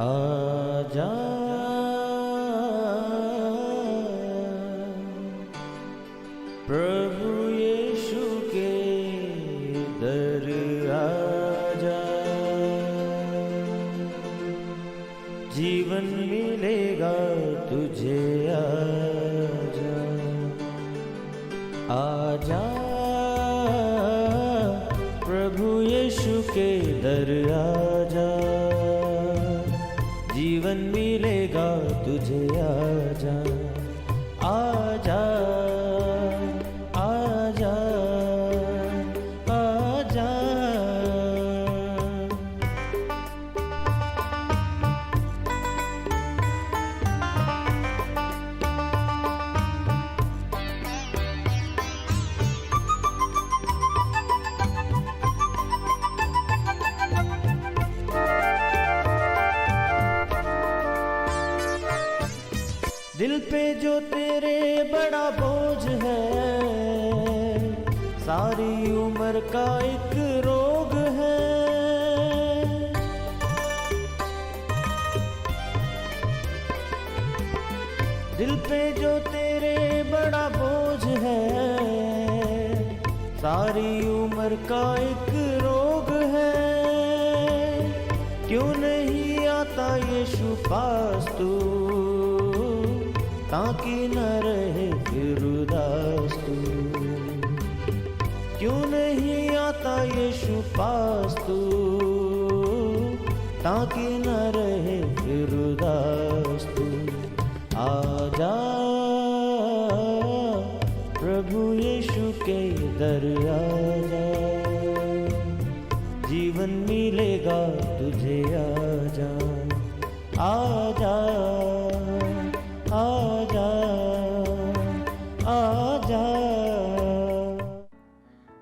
आजा प्रभु यीशु के दर आजा, जीवन मिलेगा तुझे। आजा आजा प्रभु यीशु के दर आजा, जीवन मिलेगा तुझे। आजा आजा आजा आजा। दिल पे जो तेरे बड़ा बोझ है, सारी उम्र का एक रोग है। दिल पे जो तेरे बड़ा बोझ है, सारी उम्र का एक रोग है। क्यों नहीं आता यीशु पास तू, ताकि न रहे फिर उदास तू। क्यों नहीं आता यीशु पास तू, ताकि न रहे फिर उदास तू। आजा प्रभु यीशु के दर आजा, जीवन मिलेगा तुझे। आजा आजा आजा आजा।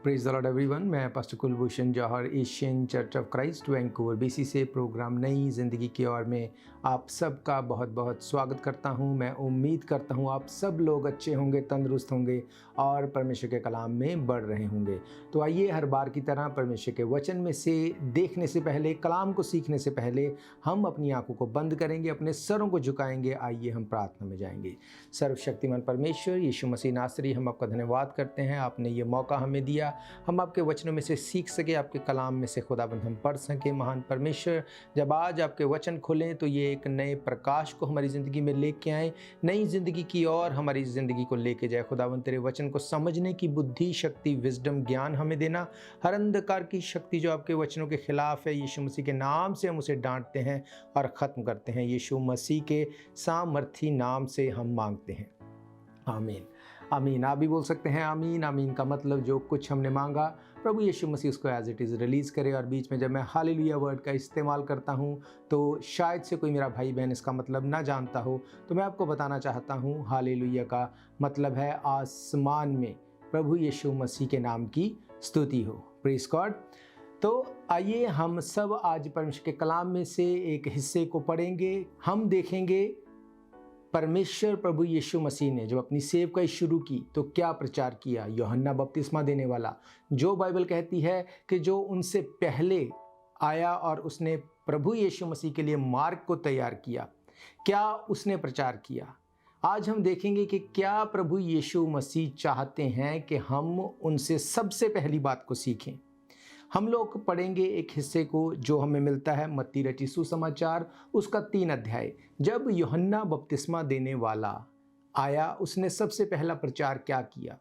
Praise the Lord everyone. मैं pastor Kulbhushan Johar, Asian Church of Christ Vancouver BC से प्रोग्राम नई ज़िंदगी की ओर में आप सबका बहुत बहुत स्वागत करता हूं। मैं उम्मीद करता हूं आप सब लोग अच्छे होंगे, तंदुरुस्त होंगे और परमेश्वर के कलाम में बढ़ रहे होंगे। तो आइए हर बार की तरह परमेश्वर के वचन में से देखने से पहले, कलाम को सीखने से पहले हम अपनी आंखों को बंद करेंगे, अपने सरों को झुकाएंगे। आइए हम प्रार्थना में जाएंगे। सर्वशक्तिमान परमेश्वर यीशु मसीह नासरी, हम आपका धन्यवाद करते हैं, आपने ये मौका हमें दिया हम आपके वचनों में से सीख सके, आपके कलाम में से खुदाबंद हम पढ़ सके। महान परमेश्वर, जब आज आपके वचन खोलें तो ये एक नए प्रकाश को हमारी ज़िंदगी में लेके आए, नई ज़िंदगी की ओर हमारी ज़िंदगी को लेके जाए। खुदाबंद तेरे वचन को समझने की बुद्धि, शक्ति, विजडम, ज्ञान हमें देना। हर अंधकार की शक्ति जो आपके वचनों के खिलाफ है, यीशु मसीह के नाम से हम उसे डांटते हैं और ख़त्म करते हैं। यीशु मसीह के सामर्थी नाम से हम मांगते हैं, आमीन आमीन। आप भी बोल सकते हैं आमीन। आमीन का मतलब जो कुछ हमने मांगा प्रभु यीशु मसीह उसको एज इट इज़ रिलीज़ करे। और बीच में जब मैं हालेलुया वर्ड का इस्तेमाल करता हूँ तो शायद से कोई मेरा भाई बहन इसका मतलब ना जानता हो, तो मैं आपको बताना चाहता हूँ हालेलुया का मतलब है आसमान में प्रभु यीशु मसीह के नाम की स्तुति हो। Praise God. तो आइए हम सब आज परमेश्वर के कलाम में से एक हिस्से को पढ़ेंगे। हम देखेंगे परमेश्वर प्रभु यीशु मसीह ने जब अपनी सेवकाई शुरू की तो क्या प्रचार किया। यूहन्ना बपतिस्मा देने वाला, जो बाइबल कहती है कि जो उनसे पहले आया और उसने प्रभु यीशु मसीह के लिए मार्ग को तैयार किया, क्या उसने प्रचार किया। आज हम देखेंगे कि क्या प्रभु यीशु मसीह चाहते हैं कि हम उनसे सबसे पहली बात को सीखें। हम लोग पढ़ेंगे एक हिस्से को जो हमें मिलता है मत्ती रचित सुसमाचार, उसका 3 अध्याय। जब यूहन्ना बपतिस्मा देने वाला आया, उसने सबसे पहला प्रचार क्या किया,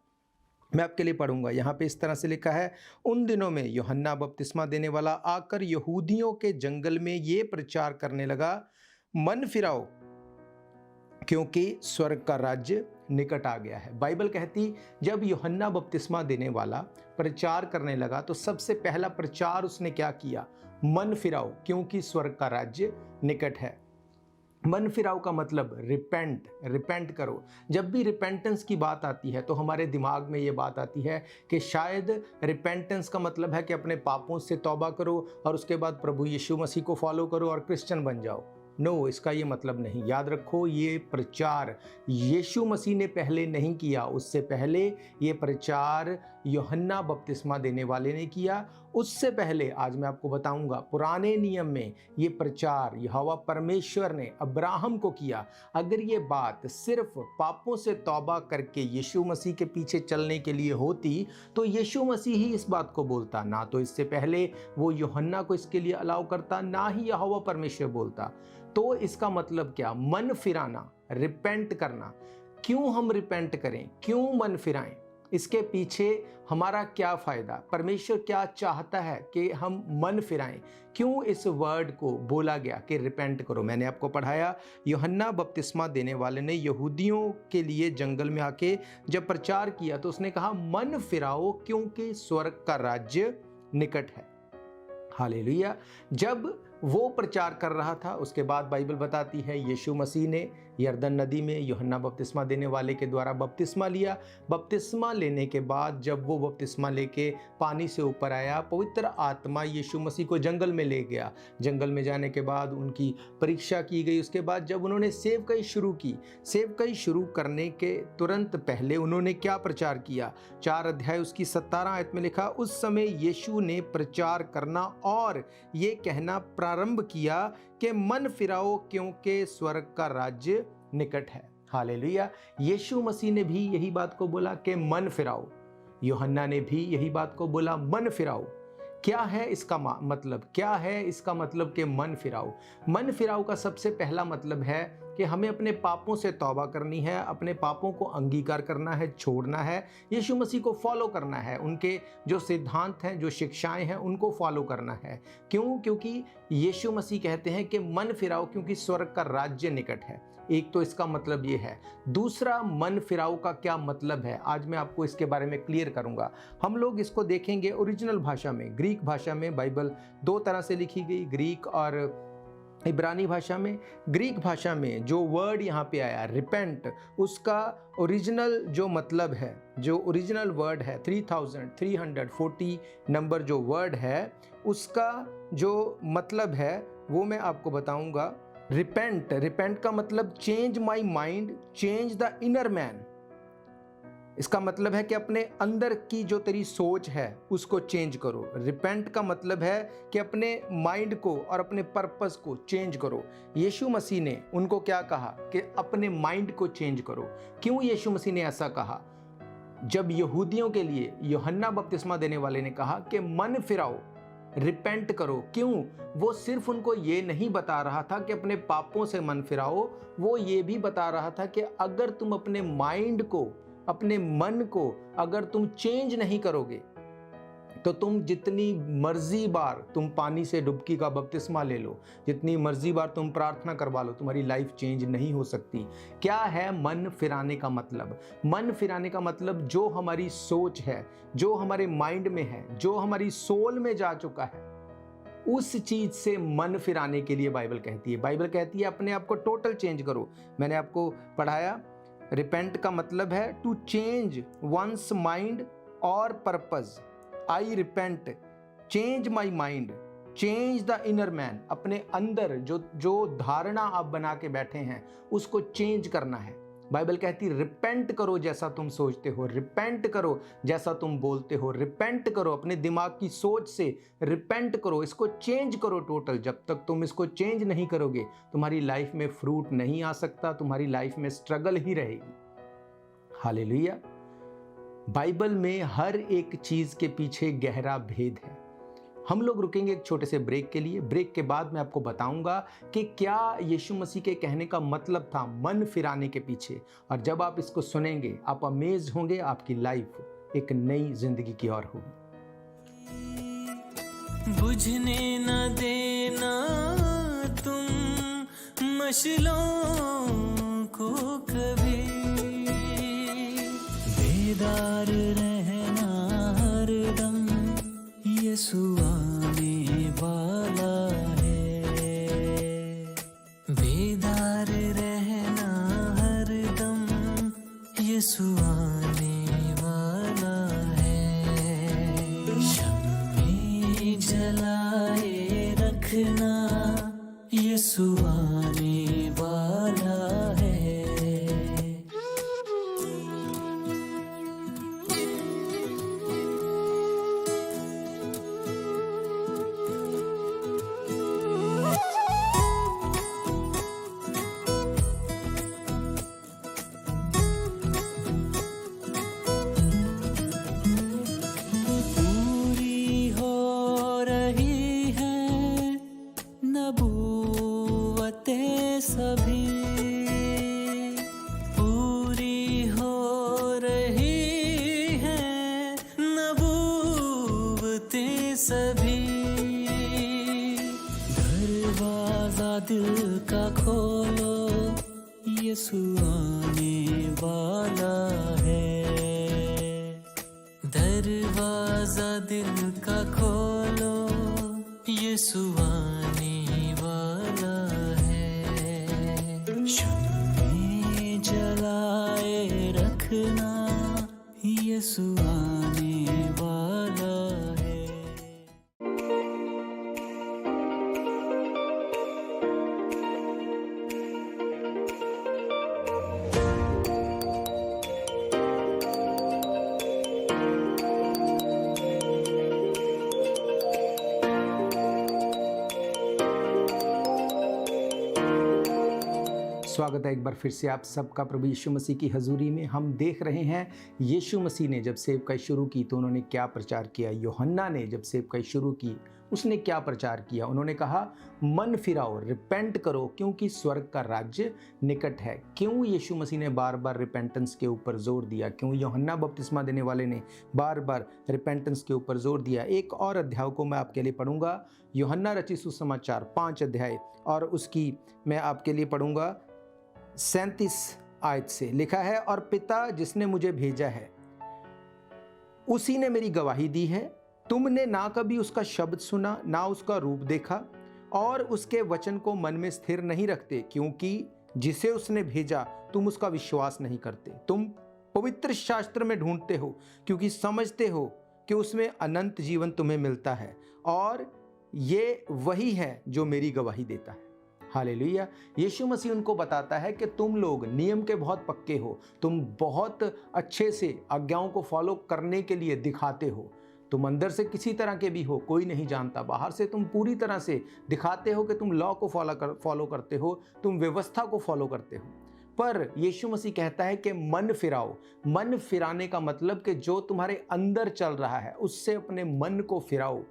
मैं आपके लिए पढ़ूंगा। यहाँ पे इस तरह से लिखा है, उन दिनों में यूहन्ना बपतिस्मा देने वाला आकर यहूदियों के जंगल में ये प्रचार करने लगा, मन फिराओ क्योंकि स्वर्ग का राज्य निकट आ गया है। बाइबल कहती जब यूहन्ना बपतिस्मा देने वाला प्रचार करने लगा तो सबसे पहला प्रचार उसने क्या किया, मन फिराओ क्योंकि स्वर्ग का राज्य निकट है। मन फिराओ का मतलब रिपेंट करो। जब भी रिपेंटेंस की बात आती है तो हमारे दिमाग में ये बात आती है कि शायद रिपेंटेंस का मतलब है कि अपने पापों से तौबा करो और उसके बाद प्रभु यीशु मसीह को फॉलो करो और क्रिश्चियन बन जाओ। नो, इसका ये मतलब नहीं। याद रखो, ये प्रचार यीशु मसीह ने पहले नहीं किया, उससे पहले ये प्रचार यूहन्ना बपतिस्मा देने वाले ने किया। उससे पहले आज मैं आपको बताऊंगा, पुराने नियम में ये प्रचार यहोवा परमेश्वर ने अब्राहम को किया। अगर ये बात सिर्फ पापों से तौबा करके यीशु मसीह के पीछे चलने के लिए होती तो यीशु मसीह ही इस बात को बोलता, ना तो इससे पहले वो यूहन्ना को इसके लिए अलाउ करता, ना ही यहोवा परमेश्वर बोलता। तो इसका मतलब क्या? मन फिराना, रिपेंट करना। क्यों हम रिपेंट करें? क्यों मन फिराएं? इसके पीछे हमारा क्या फ़ायदा? परमेश्वर क्या चाहता है कि हम मन फिराएं? क्यों इस वर्ड को बोला गया कि रिपेंट करो? मैंने आपको पढ़ाया, यूहन्ना बपतिस्मा देने वाले ने यहूदियों के लिए जंगल में आके जब प्रचार किया तो उसने कहा मन फिराओ क्योंकि स्वर्ग का राज्य निकट है। हालेलुया। जब वो प्रचार कर रहा था, उसके बाद बाइबल बताती है यीशु मसीह ने यरदन नदी में यूहन्ना बपतिस्मा देने वाले के द्वारा बपतिस्मा लिया। बपतिस्मा लेने के बाद जब वो बपतिस्मा लेके पानी से ऊपर आया, पवित्र आत्मा यीशु मसीह को जंगल में ले गया। जंगल में जाने के बाद उनकी परीक्षा की गई। उसके बाद जब उन्होंने सेवकाई शुरू की, सेवकाई शुरू करने के तुरंत पहले उन्होंने क्या प्रचार किया? 4 अध्याय उसकी 17 आयत में लिखा, उस समय यीशु ने प्रचार करना और ये कहना प्रारंभ किया कि मन फिराओ क्योंकि स्वर्ग का राज्य निकट है। हालेलुया। यीशु मसीह ने भी यही बात को बोला कि मन फिराओ। यूहन्ना ने भी यही बात को बोला, मन फिराओ। क्या है इसका मतलब? क्या है इसका मतलब कि मन फिराओ? मन फिराओ का सबसे पहला मतलब है कि हमें अपने पापों से तौबा करनी है, अपने पापों को अंगीकार करना है, छोड़ना है, यीशु मसीह को फॉलो करना है, उनके जो सिद्धांत हैं, जो शिक्षाएं हैं, उनको फॉलो करना है। क्यों? क्योंकि यीशु मसीह कहते हैं कि मन फिराओ क्योंकि स्वर्ग का राज्य निकट है। एक तो इसका मतलब ये है। दूसरा, मन फिराओ का क्या मतलब है, आज मैं आपको इसके बारे में क्लियर करूंगा। हम लोग इसको देखेंगे ओरिजिनल भाषा में, ग्रीक भाषा में। बाइबल 2 तरह से लिखी गई, ग्रीक और इब्रानी भाषा में। ग्रीक भाषा में जो वर्ड यहाँ पे आया रिपेंट, उसका ओरिजिनल जो मतलब है, जो ओरिजिनल वर्ड है 3340 नंबर जो वर्ड है, उसका जो मतलब है वो मैं आपको बताऊंगा। रिपेंट का मतलब change my mind, change the inner man. इसका मतलब है कि अपने अंदर की जो तेरी सोच है उसको चेंज करो। रिपेंट का मतलब है कि अपने माइंड को और अपने पर्पस को चेंज करो। यीशु मसीह ने उनको क्या कहा कि अपने माइंड को चेंज करो। क्यों यीशु मसीह ने ऐसा कहा? जब यहूदियों के लिए यूहन्ना बपतिस्मा देने वाले ने कहा कि मन फिराओ, रिपेंट करो। क्यों? वो सिर्फ उनको ये नहीं बता रहा था कि अपने पापों से मन फिराओ, वो ये भी बता रहा था कि अगर तुम अपने माइंड को, अपने मन को अगर तुम चेंज नहीं करोगे तो तुम जितनी मर्जी बार तुम पानी से डुबकी का बपतिस्मा ले लो, जितनी मर्जी बार तुम प्रार्थना करवा लो, तुम्हारी लाइफ चेंज नहीं हो सकती। क्या है मन फिराने का मतलब? मन फिराने का मतलब जो हमारी सोच है, जो हमारे माइंड में है, जो हमारी सोल में जा चुका है, उस चीज से मन फिराने के लिए बाइबल कहती है। बाइबल कहती है अपने आप को टोटल चेंज करो। मैंने आपको पढ़ाया, रिपेंट का मतलब है टू चेंज वंस माइंड और purpose. I repent, change my mind, change the inner man. अपने अंदर जो धारणा आप बना के बैठे हैं उसको चेंज करना है। बाइबल कहती है रिपेंट करो जैसा तुम सोचते हो, रिपेंट करो जैसा तुम बोलते हो, रिपेंट करो अपने दिमाग की सोच से, रिपेंट करो, इसको चेंज करो टोटल। जब तक तुम इसको चेंज नहीं करोगे तुम्हारी लाइफ में फ्रूट नहीं आ सकता, तुम्हारी लाइफ में स्ट्रगल ही रहेगी। हालेलुया। बाइबल में हर एक चीज के पीछे गहरा भेद है। हम लोग रुकेंगे एक छोटे से ब्रेक के लिए। ब्रेक के बाद मैं आपको बताऊंगा कि क्या यीशु मसीह के कहने का मतलब था मन फिराने के पीछे। और जब आप इसको सुनेंगे आप अमेज होंगे, आपकी लाइफ एक नई जिंदगी की ओर होगी। बुझने न देना तुम मशलों को कभी, बेदार रहना हरदम, यीशु आने वाला है। बेदार रहना हरदम, यीशु आने वाला है। शम्मे जलाए रखना, यीशु आने यीशु आने वाला है। दरवाजा दिल का खोलो, यीशु आने वाला है। शम्मे जलाए रखना, यीशु आने वाला है। स्वागत है एक बार फिर से आप सबका प्रभु यीशु मसीह की हजूरी में। हम देख रहे हैं यीशु मसीह ने जब सेवकाई शुरू की तो उन्होंने क्या प्रचार किया। यूहन्ना ने जब सेवकाई शुरू की उसने क्या प्रचार किया। उन्होंने कहा मन फिराओ, रिपेंट करो क्योंकि स्वर्ग का राज्य निकट है। क्यों यीशु मसीह ने बार बार रिपेंटेंस के ऊपर जोर दिया? क्यों यूहन्ना बपतिस्मा देने वाले ने बार बार रिपेंटेंस के ऊपर जोर दिया? एक और अध्याय को मैं आपके लिए पढ़ूंगा, यूहन्ना रचित सुसमाचार 5 अध्याय, और उसकी मैं आपके लिए पढ़ूंगा 37 आयत से। लिखा है, और पिता जिसने मुझे भेजा है उसी ने मेरी गवाही दी है। तुमने ना कभी उसका शब्द सुना, ना उसका रूप देखा, और उसके वचन को मन में स्थिर नहीं रखते, क्योंकि जिसे उसने भेजा तुम उसका विश्वास नहीं करते। तुम पवित्र शास्त्र में ढूंढते हो क्योंकि समझते हो कि उसमें अनंत जीवन तुम्हें मिलता है, और ये वही है जो मेरी गवाही देता है। हालेलुया। यीशु मसीह उनको बताता है कि तुम लोग नियम के बहुत पक्के हो, तुम बहुत अच्छे से आज्ञाओं को फॉलो करने के लिए दिखाते हो। तुम अंदर से किसी तरह के भी हो, कोई नहीं जानता। बाहर से तुम पूरी तरह से दिखाते हो कि तुम लॉ को फॉलो करते हो, तुम व्यवस्था को फॉलो करते हो। पर यीशु मसीह कहता है कि मन फिराओ। मन फिराने का मतलब कि जो तुम्हारे अंदर चल रहा है उससे अपने मन को फिराओ।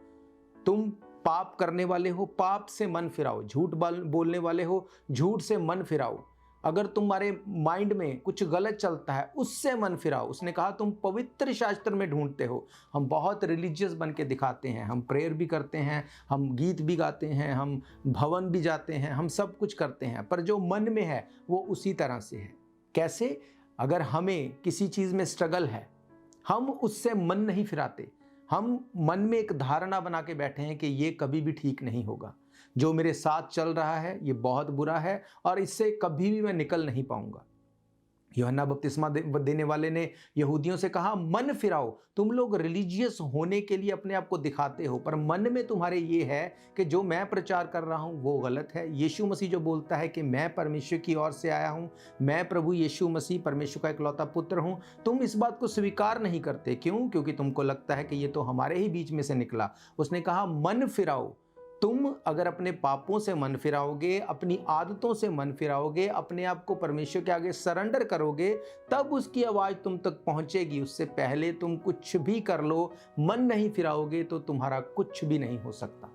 तुम पाप करने वाले हो, पाप से मन फिराओ। झूठ बोलने वाले हो, झूठ से मन फिराओ। अगर तुम्हारे माइंड में कुछ गलत चलता है उससे मन फिराओ। उसने कहा तुम पवित्र शास्त्र में ढूंढते हो। हम बहुत रिलीजियस बन के दिखाते हैं, हम प्रेयर भी करते हैं, हम गीत भी गाते हैं, हम भवन भी जाते हैं, हम सब कुछ करते हैं, पर जो मन में है वो उसी तरह से है। कैसे? अगर हमें किसी चीज़ में स्ट्रगल है, हम उससे मन नहीं फिराते। हम मन में एक धारणा बना के बैठे हैं कि ये कभी भी ठीक नहीं होगा, जो मेरे साथ चल रहा है ये बहुत बुरा है और इससे कभी भी मैं निकल नहीं पाऊंगा। यूहन्ना बपतिस्मा देने वाले ने यहूदियों से कहा मन फिराओ। तुम लोग रिलीजियस होने के लिए अपने आप को दिखाते हो, पर मन में तुम्हारे ये है कि जो मैं प्रचार कर रहा हूँ वो गलत है। यीशु मसीह जो बोलता है कि मैं परमेश्वर की ओर से आया हूँ, मैं प्रभु यीशु मसीह परमेश्वर का इकलौता पुत्र हूँ, तुम इस बात को स्वीकार नहीं करते। क्यों? क्योंकि तुमको लगता है कि ये तो हमारे ही बीच में से निकला। उसने कहा मन फिराओ। तुम अगर अपने पापों से मन फिराओगे, अपनी आदतों से मन फिराओगे, अपने आप को परमेश्वर के आगे सरेंडर करोगे, तब उसकी आवाज़ तुम तक पहुंचेगी। उससे पहले तुम कुछ भी कर लो, मन नहीं फिराओगे तो तुम्हारा कुछ भी नहीं हो सकता।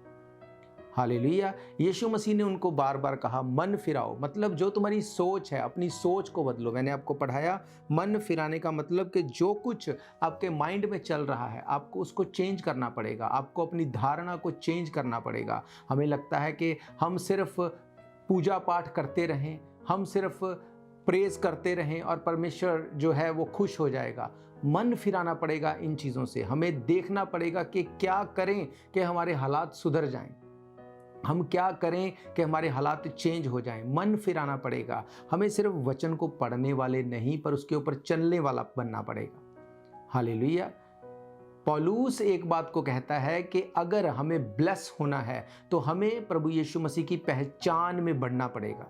हालेलुया। यीशु मसीह ने उनको बार बार कहा मन फिराओ, मतलब जो तुम्हारी सोच है अपनी सोच को बदलो। मैंने आपको पढ़ाया मन फिराने का मतलब कि जो कुछ आपके माइंड में चल रहा है आपको उसको चेंज करना पड़ेगा, आपको अपनी धारणा को चेंज करना पड़ेगा। हमें लगता है कि हम सिर्फ पूजा पाठ करते रहें, हम सिर्फ प्रेज करते रहें और परमेश्वर जो है वो खुश हो जाएगा। मन फिराना पड़ेगा इन चीज़ों से। हमें देखना पड़ेगा कि क्या करें कि हमारे हालात सुधर जाएं, हम क्या करें कि हमारे हालात चेंज हो जाएं। मन फिराना पड़ेगा। हमें सिर्फ वचन को पढ़ने वाले नहीं पर उसके ऊपर चलने वाला बनना पड़ेगा। हालेलुया। पौलुस एक बात को कहता है कि अगर हमें ब्लेस होना है तो हमें प्रभु यीशु मसीह की पहचान में बढ़ना पड़ेगा।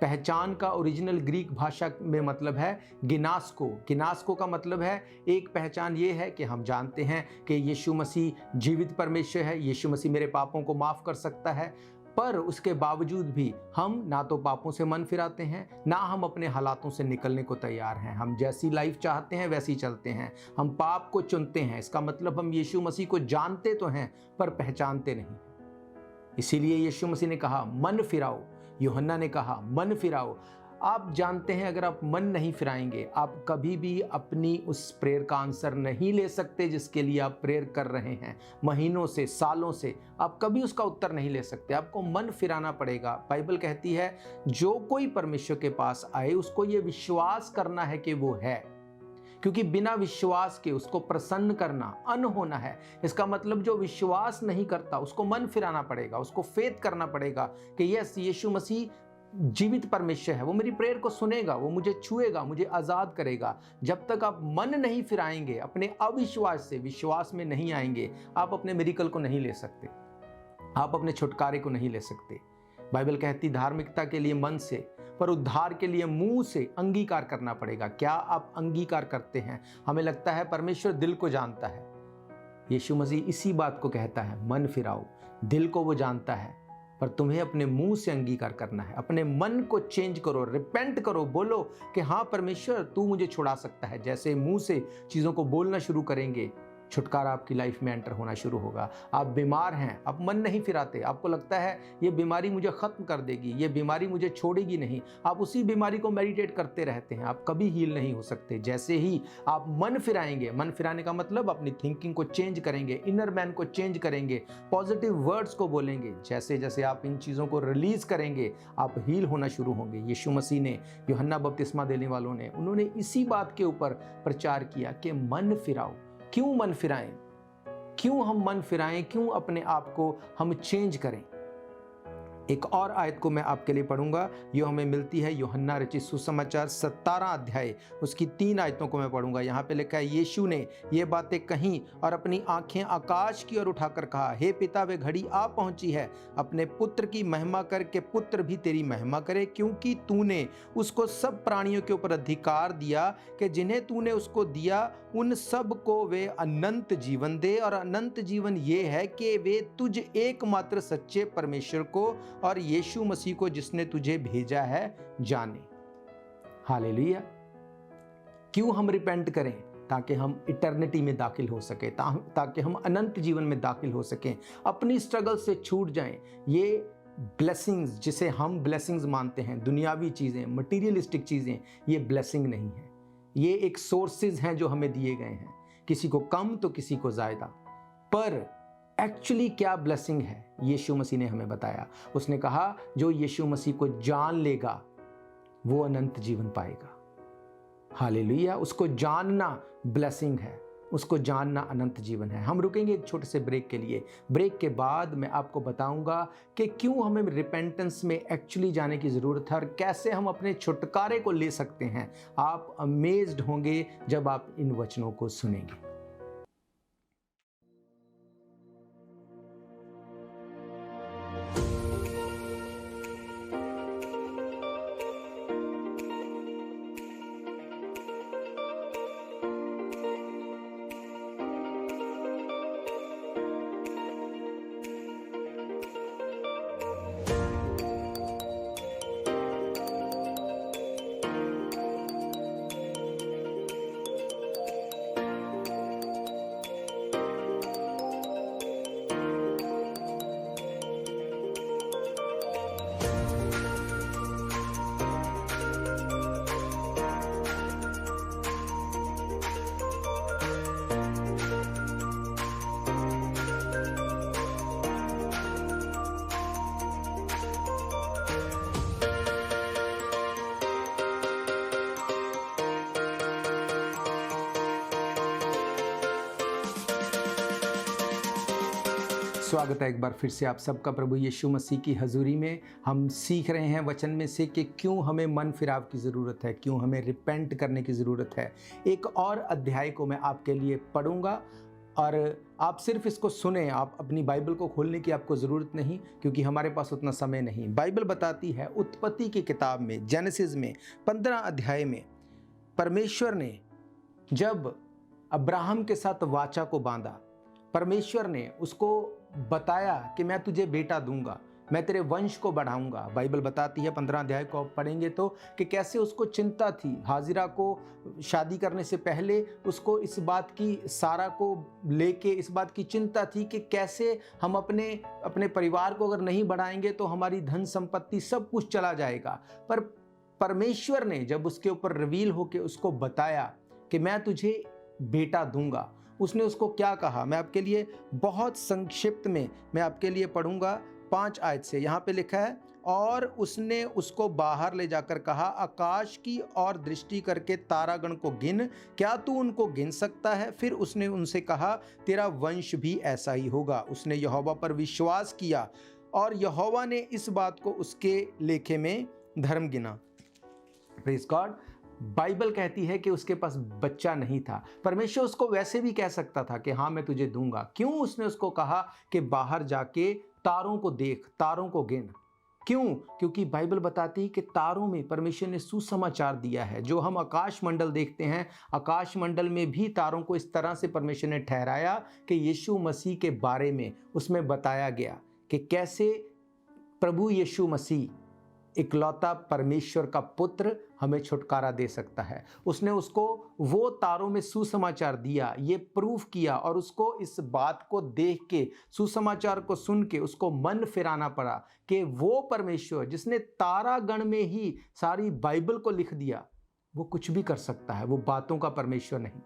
पहचान का ओरिजिनल ग्रीक भाषा में मतलब है गिनास्को। गिनास्को का मतलब है एक पहचान ये है कि हम जानते हैं कि यीशु मसीह जीवित परमेश्वर है, यीशु मसीह मेरे पापों को माफ़ कर सकता है, पर उसके बावजूद भी हम ना तो पापों से मन फिराते हैं, ना हम अपने हालातों से निकलने को तैयार हैं। हम जैसी लाइफ चाहते हैं वैसी चलते हैं, हम पाप को चुनते हैं। इसका मतलब हम यीशु मसीह को जानते तो हैं पर पहचानते नहीं। इसीलिए यीशु मसीह ने कहा मन फिराओ, यूहन्ना ने कहा मन फिराओ। आप जानते हैं अगर आप मन नहीं फिराएंगे आप कभी भी अपनी उस प्रेयर का आंसर नहीं ले सकते जिसके लिए आप प्रेयर कर रहे हैं। महीनों से, सालों से आप कभी उसका उत्तर नहीं ले सकते। आपको मन फिराना पड़ेगा। बाइबल कहती है जो कोई परमेश्वर के पास आए उसको ये विश्वास करना है कि वो है, क्योंकि बिना विश्वास के उसको प्रसन्न करना अनहोना है। इसका मतलब जो विश्वास नहीं करता उसको मन फिराना पड़ेगा, उसको फेथ करना पड़ेगा कि यस, यीशु मसीह जीवित परमेश्वर है, वो मेरी प्रेयर को सुनेगा, वो मुझे छुएगा, मुझे आज़ाद करेगा। जब तक आप मन नहीं फिराएंगे, अपने अविश्वास से विश्वास में नहीं आएंगे, आप अपने मिरेकल को नहीं ले सकते, आप अपने छुटकारे को नहीं ले सकते। बाइबल कहती धार्मिकता के लिए मन से, पर उद्धार के लिए मुंह से अंगीकार करना पड़ेगा। क्या आप अंगीकार करते हैं? हमें लगता है परमेश्वर दिल को जानता है। यीशु मसीह इसी बात को कहता है, मन फिराओ। दिल को वो जानता है, पर तुम्हें अपने मुंह से अंगीकार करना है। अपने मन को चेंज करो, रिपेंट करो, बोलो कि हाँ परमेश्वर तू मुझे छुड़ा सकता है। जैसे मुंह से चीज़ों को बोलना शुरू करेंगे, छुटकारा आपकी लाइफ में एंटर होना शुरू होगा। आप बीमार हैं, आप मन नहीं फिराते, आपको लगता है ये बीमारी मुझे ख़त्म कर देगी, ये बीमारी मुझे छोड़ेगी नहीं, आप उसी बीमारी को मेडिटेट करते रहते हैं, आप कभी हील नहीं हो सकते। जैसे ही आप मन फिराएंगे, मन फिराने का मतलब अपनी थिंकिंग को चेंज करेंगे, इनर मैन को चेंज करेंगे, पॉजिटिव वर्ड्स को बोलेंगे, जैसे जैसे आप इन चीज़ों को रिलीज करेंगे आप हील होना शुरू होंगे। यीशु मसीह ने, यूहन्ना बपतिस्मा देने वालों ने, उन्होंने इसी बात के ऊपर प्रचार किया कि मन फिराओ। क्यों मन फिराएं? क्यों हम मन फिराएं? क्यों अपने आप को हम चेंज करें? एक और आयत को मैं आपके लिए पढ़ूंगा, जो हमें मिलती है यूहन्ना रचित सुसमाचार 17 अध्याय, उसकी 3 आयतों को मैं पढ़ूंगा। यहाँ पे लिखा है, यीशु ने ये बातें कहीं और अपनी आंखें आकाश की ओर उठाकर कहा, हे पिता, वे घड़ी आ पहुंची है, अपने पुत्र की महिमा कर के पुत्र भी तेरी महिमा करे, क्योंकि तूने उसको सब प्राणियों के ऊपर अधिकार दिया कि जिन्हें तूने उसको दिया उन सब को वे अनंत जीवन दे। और अनंत जीवन ये है कि वे तुझ एकमात्र सच्चे परमेश्वर को और यीशु मसीह को जिसने तुझे भेजा है जाने। हालेलुया। क्यों हम रिपेंट करें? ताकि हम इटर्निटी में दाखिल हो सके, ताकि हम अनंत जीवन में दाखिल हो सकें, अपनी स्ट्रगल से छूट जाएं। ये ब्लेसिंग्स जिसे हम ब्लेसिंग्स मानते हैं, दुनियावी चीज़ें, मटीरियलिस्टिक चीज़ें, ये ब्लेसिंग नहीं है। ये एक सोर्सेज हैं जो हमें दिए गए हैं, किसी को कम तो किसी को ज़्यादा। पर एक्चुअली क्या ब्लेसिंग है यीशु मसीह ने हमें बताया। उसने कहा जो यीशु मसीह को जान लेगा वो अनंत जीवन पाएगा। हालेलुया। उसको जानना ब्लेसिंग है, उसको जानना अनंत जीवन है। हम रुकेंगे एक छोटे से ब्रेक के लिए। ब्रेक के बाद मैं आपको बताऊंगा कि क्यों हमें रिपेंटेंस में एक्चुअली जाने की ज़रूरत है और कैसे हम अपने छुटकारे को ले सकते हैं। आप अमेज्ड होंगे जब आप इन वचनों को सुनेंगे। स्वागत है एक बार फिर से आप सबका प्रभु यीशु मसीह की हजूरी में। हम सीख रहे हैं वचन में से कि क्यों हमें मन फिराव की ज़रूरत है, क्यों हमें रिपेंट करने की ज़रूरत है। एक और अध्याय को मैं आपके लिए पढ़ूंगा और आप सिर्फ इसको सुने, आप अपनी बाइबल को खोलने की आपको ज़रूरत नहीं, क्योंकि हमारे पास उतना समय नहीं। बाइबल बताती है उत्पत्ति की किताब में, जेनेसिस में 15 अध्याय में, परमेश्वर ने जब अब्राहम के साथ वाचा को बांधा, परमेश्वर ने उसको बताया कि मैं तुझे बेटा दूंगा, मैं तेरे वंश को बढ़ाऊंगा। बाइबल बताती है 15 अध्याय को आप पढ़ेंगे तो कि कैसे उसको चिंता थी। हाजिरा को शादी करने से पहले उसको इस बात की, सारा को लेके इस बात की चिंता थी कि कैसे हम अपने परिवार को अगर नहीं बढ़ाएंगे तो हमारी धन संपत्ति सब कुछ चला जाएगा। पर परमेश्वर ने जब उसके ऊपर रिवील होके उसको बताया कि मैं तुझे बेटा दूंगा, उसने उसको क्या कहा? मैं आपके लिए बहुत संक्षिप्त में मैं आपके लिए पढ़ूंगा 5 आयत से। यहाँ पे लिखा है, और उसने उसको बाहर ले जाकर कहा, आकाश की ओर दृष्टि करके तारागण को गिन, क्या तू उनको गिन सकता है? फिर उसने उनसे कहा, तेरा वंश भी ऐसा ही होगा। उसने यहोवा पर विश्वास किया और यहोवा ने इस बात को उसके लेखे में धर्म गिना। Praise God. बाइबल कहती है कि उसके पास बच्चा नहीं था। परमेश्वर उसको वैसे भी कह सकता था कि हाँ मैं तुझे दूंगा। क्यों उसने उसको कहा कि बाहर जाके तारों को देख, तारों को गिन? क्यों? क्योंकि बाइबल बताती है कि तारों में परमेश्वर ने सुसमाचार दिया है। जो हम आकाश मंडल देखते हैं, आकाश मंडल में भी तारों को इस तरह से परमेश्वर ने ठहराया कि यीशु मसीह के बारे में उसमें बताया गया कि कैसे प्रभु यीशु मसीह इकलौता परमेश्वर का पुत्र हमें छुटकारा दे सकता है। उसने उसको वो तारों में सुसमाचार दिया, ये प्रूफ किया, और उसको इस बात को देख के, सुसमाचार को सुन के उसको मन फिराना पड़ा कि वो परमेश्वर जिसने तारागण में ही सारी बाइबल को लिख दिया, वो कुछ भी कर सकता है। वो बातों का परमेश्वर नहीं।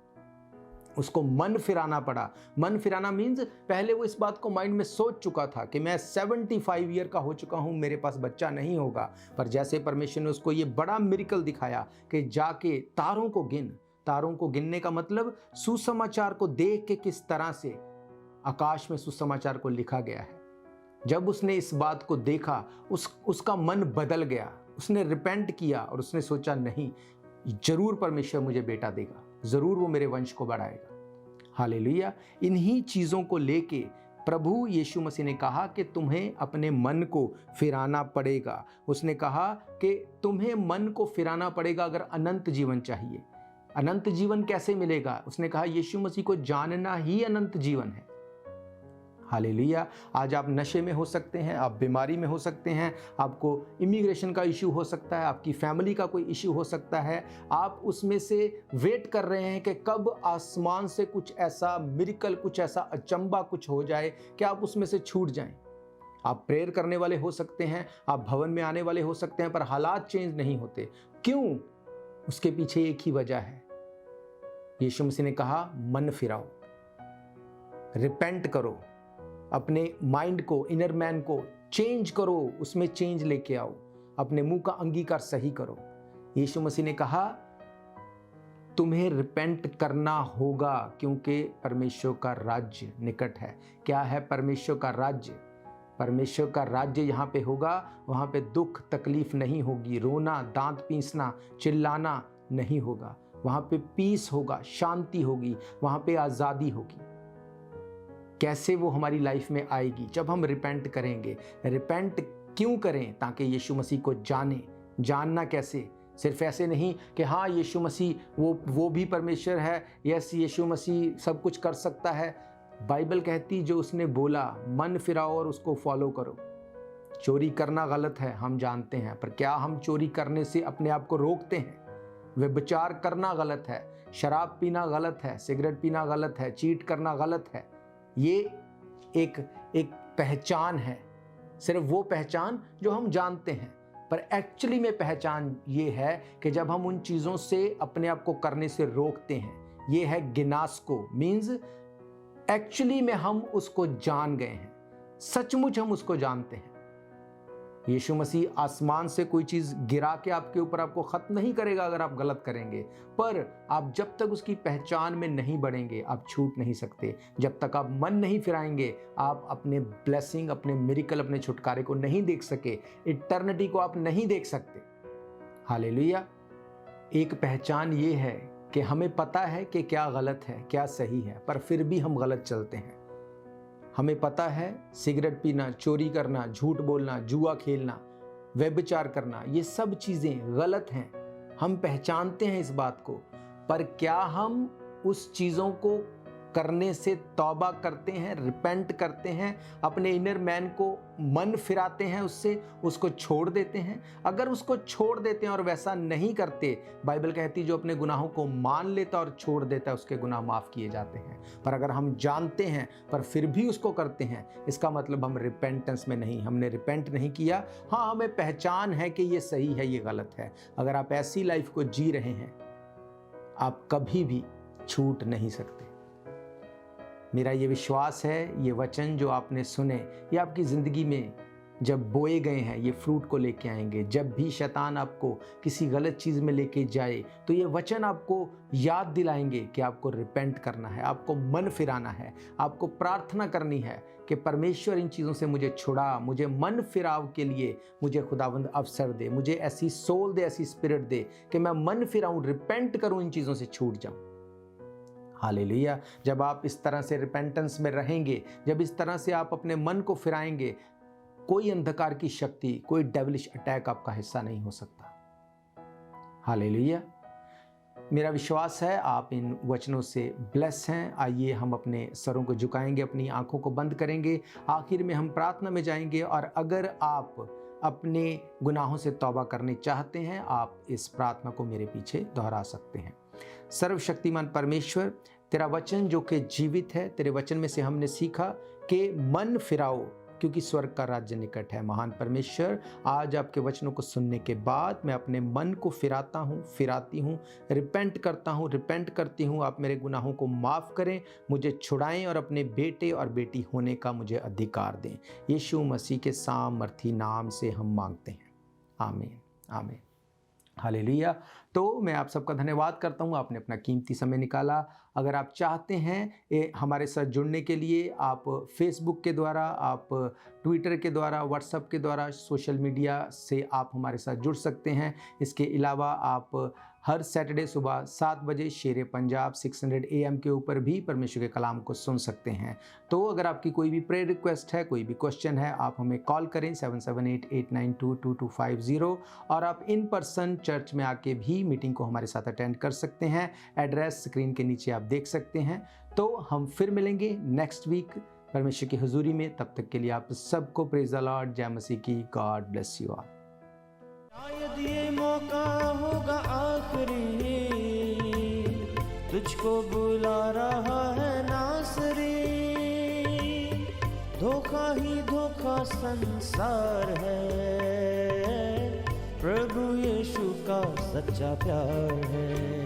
उसको मन फिराना पड़ा। मन फिराना मीन्स पहले वो इस बात को माइंड में सोच चुका था कि मैं 75 ईयर का हो चुका हूँ, मेरे पास बच्चा नहीं होगा। पर जैसे परमेश्वर ने उसको ये बड़ा मिरेकल दिखाया कि जाके तारों को गिन। तारों को गिनने का मतलब सुसमाचार को देख के किस तरह से आकाश में सुसमाचार को लिखा गया है। जब उसने इस बात को देखा, उसका मन बदल गया। उसने रिपेंट किया और उसने सोचा, नहीं, जरूर परमेश्वर मुझे बेटा देगा, जरूर वो मेरे वंश को बढ़ाएगा। हालेलुया। इन्हीं चीजों को लेके प्रभु यीशु मसीह ने कहा कि तुम्हें अपने मन को फिराना पड़ेगा। उसने कहा कि तुम्हें मन को फिराना पड़ेगा अगर अनंत जीवन चाहिए। अनंत जीवन कैसे मिलेगा? उसने कहा यीशु मसीह को जानना ही अनंत जीवन है। हालेलुया। आज आप नशे में हो सकते हैं, आप बीमारी में हो सकते हैं, आपको इमिग्रेशन का इश्यू हो सकता है, आपकी फैमिली का कोई इश्यू हो सकता है। आप उसमें से वेट कर रहे हैं कि कब आसमान से कुछ ऐसा मिरेकल, कुछ ऐसा अचंबा कुछ हो जाए कि आप उसमें से छूट जाएं। आप प्रेयर करने वाले हो सकते हैं, आप भवन में आने वाले हो सकते हैं, पर हालात चेंज नहीं होते। क्यों? उसके पीछे एक ही वजह है। यीशु मसीह ने कहा मन फिराओ, रिपेंट करो, अपने माइंड को, इनर मैन को चेंज करो, उसमें चेंज लेके आओ, अपने मुंह का अंगीकार सही करो। यीशु मसीह ने कहा तुम्हें रिपेंट करना होगा क्योंकि परमेश्वर का राज्य निकट है। क्या है परमेश्वर का राज्य? परमेश्वर का राज्य यहाँ पे होगा, वहाँ पे दुख तकलीफ नहीं होगी, रोना, दांत पीसना, चिल्लाना नहीं होगा। वहाँ पे पीस होगा, शांति होगी, वहाँ पे आज़ादी होगी। कैसे वो हमारी लाइफ में आएगी? जब हम रिपेंट करेंगे। रिपेंट क्यों करें? ताकि यीशु मसीह को जाने। जानना कैसे? सिर्फ ऐसे नहीं कि हाँ यीशु मसीह वो भी परमेश्वर है, यस यीशु मसीह सब कुछ कर सकता है। बाइबल कहती जो उसने बोला, मन फिराओ और उसको फॉलो करो। चोरी करना गलत है, हम जानते हैं, पर क्या हम चोरी करने से अपने आप को रोकते हैं? व्यभिचार करना गलत है, शराब पीना गलत है, सिगरेट पीना गलत है, चीट करना गलत है। ये एक पहचान है, सिर्फ वो पहचान जो हम जानते हैं। पर एक्चुअली में पहचान ये है कि जब हम उन चीज़ों से अपने आप को करने से रोकते हैं। ये है गिनास्को, मीन्स एक्चुअली में हम उसको जान गए हैं, सचमुच हम उसको जानते हैं। यीशु मसीह आसमान से कोई चीज़ गिरा के आपके ऊपर आपको ख़त्म नहीं करेगा अगर आप गलत करेंगे, पर आप जब तक उसकी पहचान में नहीं बढ़ेंगे आप छूट नहीं सकते। जब तक आप मन नहीं फिराएंगे आप अपने ब्लेसिंग, अपने मिरेकल, अपने छुटकारे को नहीं देख सके, इटर्निटी को आप नहीं देख सकते। हालेलुया। एक पहचान ये है कि हमें पता है कि क्या गलत है क्या सही है, पर फिर भी हम गलत चलते हैं। हमें पता है सिगरेट पीना, चोरी करना, झूठ बोलना, जुआ खेलना, व्यभिचार करना, ये सब चीज़ें गलत हैं। हम पहचानते हैं इस बात को, पर क्या हम उस चीज़ों को करने से तौबा करते हैं, रिपेंट करते हैं, अपने इनर मैन को मन फिराते हैं, उसको छोड़ देते हैं। अगर उसको छोड़ देते हैं और वैसा नहीं करते, बाइबल कहती है जो अपने गुनाहों को मान लेता और छोड़ देता है उसके गुनाह माफ़ किए जाते हैं। पर अगर हम जानते हैं पर फिर भी उसको करते हैं, इसका मतलब हम रिपेंटेंस में नहीं, हमने रिपेंट नहीं किया। हाँ, हमें पहचान है कि ये सही है, ये गलत है। अगर आप ऐसी लाइफ को जी रहे हैं, आप कभी भी छूट नहीं सकते। मेरा ये विश्वास है, ये वचन जो आपने सुने, ये आपकी ज़िंदगी में जब बोए गए हैं, ये फ्रूट को लेके आएंगे। जब भी शैतान आपको किसी गलत चीज़ में लेके जाए, तो ये वचन आपको याद दिलाएंगे कि आपको रिपेंट करना है, आपको मन फिराना है, आपको प्रार्थना करनी है कि परमेश्वर इन चीज़ों से मुझे छुड़ा, मुझे मन फिराव के लिए मुझे खुदावंद अवसर दे, मुझे ऐसी सोल दे, ऐसी स्पिरिट दे कि मैं मन फिराऊँ, रिपेंट करूँ, इन चीज़ों से छूट जाऊँ। हालेलुया। जब आप इस तरह से रिपेंटेंस में रहेंगे, जब इस तरह से आप अपने मन को फिराएंगे, कोई अंधकार की शक्ति, कोई डेविलिश अटैक आपका हिस्सा नहीं हो सकता। हालेलुया। मेरा विश्वास है आप इन वचनों से ब्लेस हैं। आइए हम अपने सरों को झुकाएंगे, अपनी आंखों को बंद करेंगे, आखिर में हम प्रार्थना में जाएंगे। और अगर आप अपने गुनाहों से तौबा करने चाहते हैं, आप इस प्रार्थना को मेरे पीछे दोहरा सकते हैं। सर्वशक्तिमान परमेश्वर, तेरा वचन जो कि जीवित है, तेरे वचन में से हमने सीखा कि मन फिराओ क्योंकि स्वर्ग का राज्य निकट है। महान परमेश्वर, आज आपके वचनों को सुनने के बाद मैं अपने मन को फिराता हूँ, फिराती हूँ, रिपेंट करता हूँ, रिपेंट करती हूँ। आप मेरे गुनाहों को माफ़ करें, मुझे छुड़ाएं और अपने बेटे और बेटी होने का मुझे अधिकार दें। यीशु मसीह के सामर्थी नाम से हम मांगते हैं, आमीन, आमीन, हालेलुया। तो मैं आप सबका धन्यवाद करता हूँ, आपने अपना कीमती समय निकाला। अगर आप चाहते हैं हमारे साथ जुड़ने के लिए, आप फेसबुक के द्वारा, आप ट्विटर के द्वारा, व्हाट्सएप के द्वारा, सोशल मीडिया से आप हमारे साथ जुड़ सकते हैं। इसके अलावा आप हर सैटरडे सुबह 7 बजे शेर पंजाब 600 AM के ऊपर भी परमेश्वर के कलाम को सुन सकते हैं। तो अगर आपकी कोई भी प्रेयर रिक्वेस्ट है, कोई भी क्वेश्चन है, आप हमें कॉल करें 7788922250। और आप इन पर्सन चर्च में आके भी मीटिंग को हमारे साथ अटेंड कर सकते हैं। एड्रेस स्क्रीन के नीचे आप देख सकते हैं। तो हम फिर मिलेंगे नेक्स्ट वीक परमेश्वर की हुजूरी में। तब तक के लिए आप सबको प्रेज द लॉर्ड, जय मसीह की। God bless you all. शायद ये मौका होगा आखिरी, तुझको बुला रहा है नासरी। धोखा ही धोखा संसार है, प्रभु यीशु का सच्चा प्यार है।